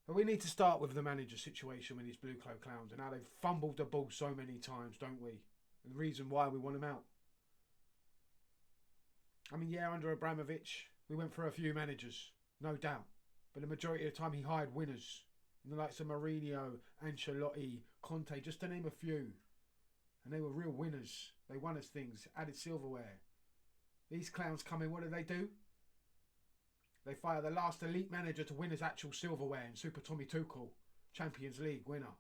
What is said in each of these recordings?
But we need to start with the manager situation with these Blue Cloak Clowns and how they've fumbled the ball so many times, don't we? And the reason why we want them out. I mean, yeah, under Abramovich, we went for a few managers, no doubt. But the majority of the time he hired winners. And the likes of Mourinho, Ancelotti, Conte, just to name a few. And they were real winners. They won us things, added silverware. These clowns come in, what do? They fire the last elite manager to win his actual silverware in Super Tommy Tuchel, Champions League winner.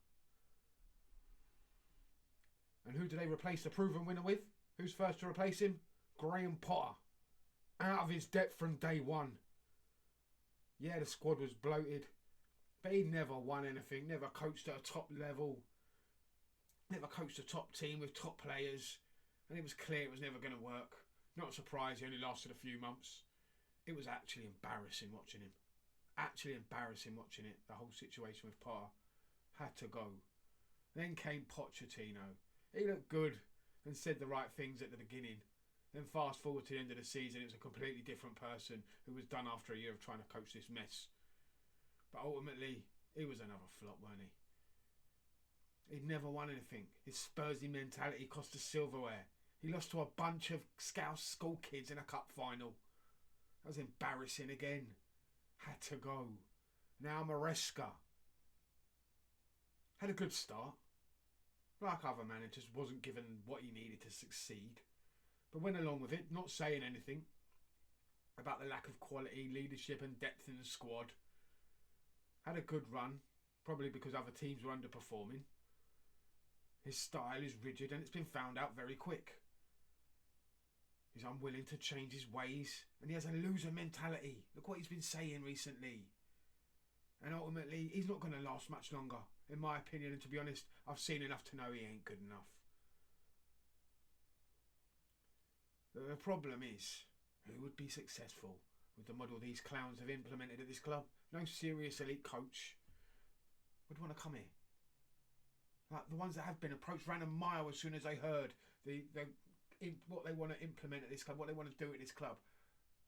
And who do they replace the proven winner with? Who's first to replace him? Graham Potter. Out of his depth from day one. Yeah, the squad was bloated, but he never won anything, never coached at a top level, never coached a top team with top players, and it was clear it was never going to work. Not a surprise, he only lasted a few months. It was actually embarrassing watching him. Actually embarrassing watching it. The whole situation with Potter had to go. Then came Pochettino. He looked good and said the right things at the beginning. Then fast forward to the end of the season, it was a completely different person who was done after a year of trying to coach this mess. But ultimately, he was another flop, weren't he? He'd never won anything. His Spursy mentality cost us silverware. He lost to a bunch of scouse school kids in a cup final. That was embarrassing again. Had to go. Now Maresca had a good start. Like other managers, wasn't given what he needed to succeed. But went along with it, not saying anything about the lack of quality, leadership and depth in the squad. Had a good run, probably because other teams were underperforming. His style is rigid and it's been found out very quick. He's unwilling to change his ways and he has a loser mentality. Look what he's been saying recently. And ultimately, he's not going to last much longer, in my opinion. And to be honest, I've seen enough to know he ain't good enough. The problem is, who would be successful with the model these clowns have implemented at this club? No serious elite coach would want to come here. Like the ones that have been approached ran a mile as soon as they heard what they want to implement at this club, what they want to do at this club.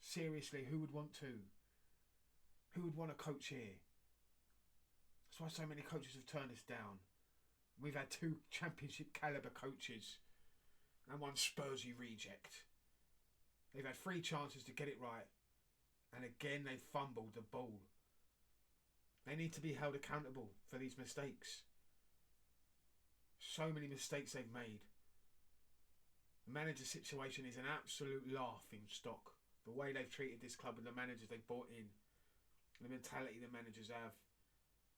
Seriously, who would want to? Who would want to coach here? That's why so many coaches have turned us down. We've had 2 championship calibre coaches and 1 Spursy reject. They've had 3 chances to get it right, and again they fumbled the ball. They need to be held accountable for these mistakes. So many mistakes they've made. The manager situation is an absolute laughing stock. The way they've treated this club and the managers they've brought in, and the mentality the managers have,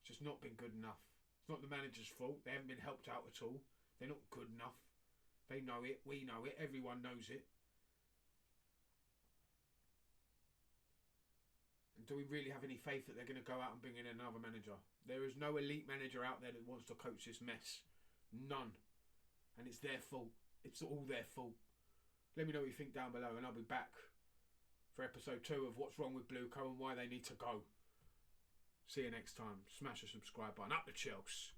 it's just not been good enough. It's not the manager's fault. They haven't been helped out at all. They're not good enough. They know it. We know it. Everyone knows it. And do we really have any faith that they're going to go out and bring in another manager? There is no elite manager out there that wants to coach this mess. None. And it's their fault. It's all their fault. Let me know what you think down below and I'll be back for episode 2 of what's wrong with Blue Co and why they need to go. See you next time. Smash the subscribe button. Up the Chelsea.